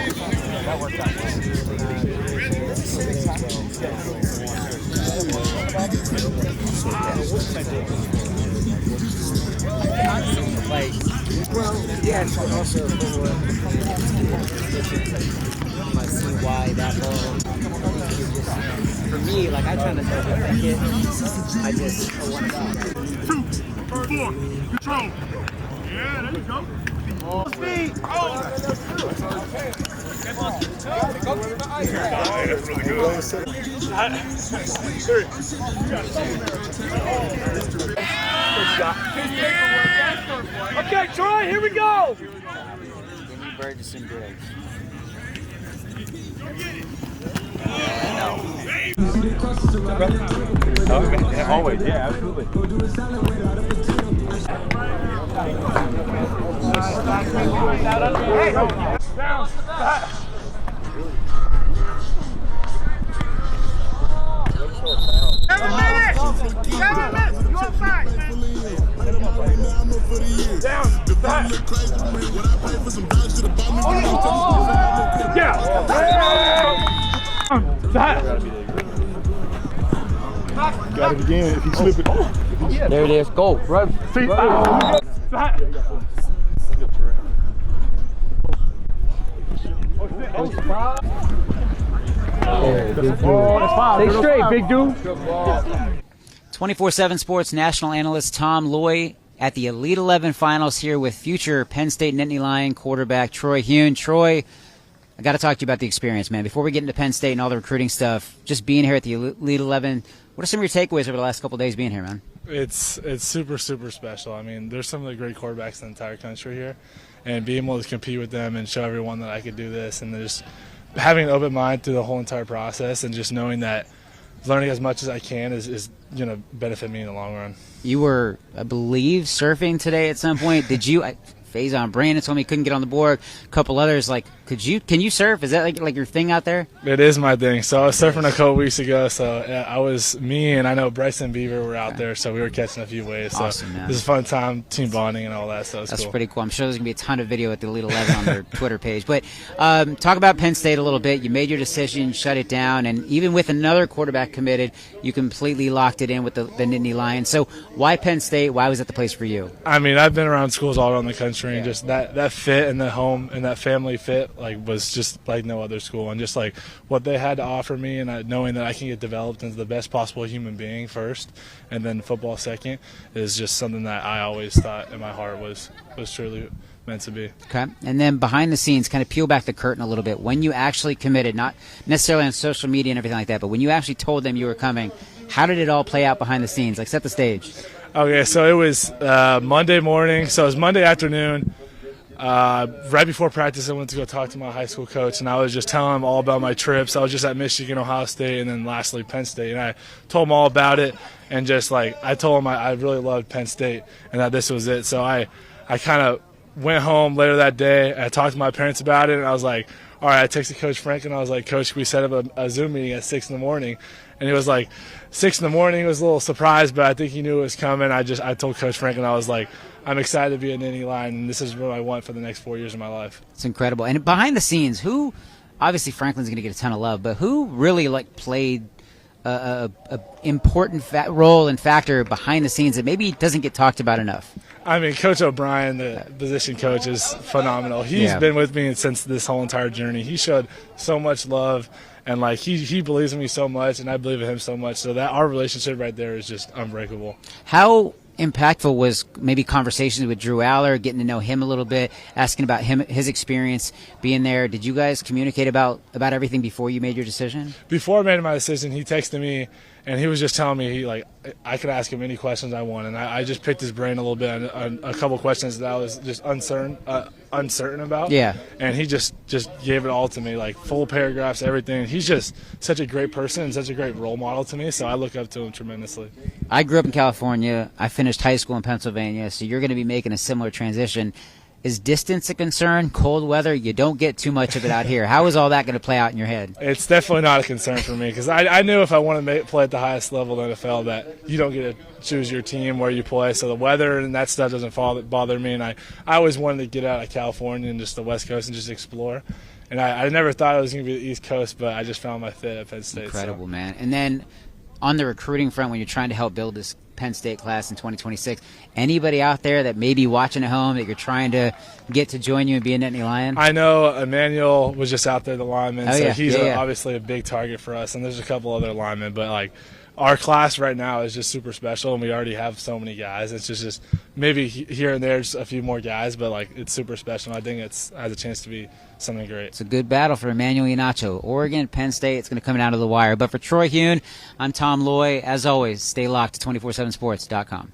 That worked out. Like, well, yeah, it's also I see why that whole for me, like I try to overthink it. I just want to 2, 4, control. Yeah, there you go. Speed. Oh. That's really good. Okay, Troy, here we go. Burgess and Briggs. Always, yeah, absolutely. Hey, down. 7 minutes. You outside. Down. Yeah. Got it again if he slip it. There it is. Go. Run. Stay straight, big dude. 24/7 Sports national analyst Tom Loy at the Elite 11 finals here with future Penn State Nittany Lion quarterback Troy Huhn. Troy, I got to talk to you about the experience, man. Before we get into Penn State and all the recruiting stuff, just being here at the Elite 11, what are some of your takeaways over the last couple of days being here, man? It's super special. I mean, there's some of the great quarterbacks in the entire country here, and being able to compete with them and show everyone that I could do this, and just having an open mind through the whole entire process, and just knowing that learning as much as I can is going to benefit me in the long run. You were, I believe, surfing today at some point. Did you? Faison Brandon told me he couldn't get on the board. A couple others, like, can you surf? Is that like your thing out there? It is my thing. So I was surfing a couple weeks ago. So me and I know Bryson Beaver were out there, so we were catching a few waves. So awesome, man. This is a fun time, team bonding and all that. So that's cool. Pretty cool. I'm sure there's gonna be a ton of video at the Elite 11 on their Twitter page. But talk about Penn State a little bit. You made your decision, shut it down, and even with another quarterback committed, you completely locked it in with the Nittany Lions. So why Penn State? Why was that the place for you? I mean, I've been around schools all around the country, and just that fit and the home and that family fit was just like no other school, and just like what they had to offer me, and knowing that I can get developed into the best possible human being first, and then football second, is just something that I always thought in my heart was truly meant to be. Okay, and then behind the scenes, kind of peel back the curtain a little bit. When you actually committed, not necessarily on social media and everything like that, but when you actually told them you were coming, how did it all play out behind the scenes? Like, set the stage. Okay, so it was Monday morning. So it was Monday afternoon. Right before practice, I went to go talk to my high school coach, and I was just telling him all about my trips. I was just at Michigan, Ohio State, and then lastly Penn State. And I told him all about it, and just like I told him I really loved Penn State and that this was it. So I kind of went home later that day. And I talked to my parents about it, and I was like, all right, I texted Coach Frank, and I was like, Coach, we set up a Zoom meeting at 6 in the morning. And he was like, 6 in the morning. It was a little surprised, but I think he knew it was coming. I told Coach Frank, and I was like, I'm excited to be a Nittany Lion, and this is what I want for the next 4 years of my life. It's incredible. And behind the scenes, who, obviously Franklin's going to get a ton of love, but who really played a important role and factor behind the scenes that maybe doesn't get talked about enough? I mean, Coach O'Brien, the position coach, is phenomenal. He's been with me since this whole entire journey. He showed so much love, and he believes in me so much, and I believe in him so much. So that our relationship right there is just unbreakable. How impactful was maybe conversations with Drew Aller, getting to know him a little bit, asking about his experience being there? Did you guys communicate about everything before you made your decision? Before I made my decision, he texted me, and he was just telling me I could ask him any questions I want, and I just picked his brain a little bit on a couple questions that I was just uncertain about. Yeah. And he just gave it all to me, like full paragraphs, everything. He's just such a great person and such a great role model to me, so I look up to him tremendously. I grew up in California. I finished high school in Pennsylvania, so you're going to be making a similar transition. Is distance a concern? Cold weather? You don't get too much of it out here. How is all that going to play out in your head? It's definitely not a concern for me, because I knew if I want to play at the highest level in the NFL that you don't get to choose your team where you play. So the weather and that stuff doesn't bother me. And I always wanted to get out of California and just the West Coast and just explore. And I never thought it was going to be the East Coast, but I just found my fit at Penn State. Incredible, so. man. And then on the recruiting front, when you're trying to help build this Penn State class in 2026, anybody out there that may be watching at home that you're trying to get to join you and be a Nittany Lion? I know Emmanuel was just out there, the lineman, Oh, so yeah. he's Yeah. obviously a big target for us. And there's a couple other linemen, but like our class right now is just super special, and we already have so many guys. It's just maybe here and there's a few more guys, but like it's super special. I think it has a chance to be something great. It's a good battle for Emmanuel Iheanacho. Oregon, Penn State, it's going to come down to the wire. But for Troy Huhn, I'm Tom Loy. As always, stay locked to 247sports.com.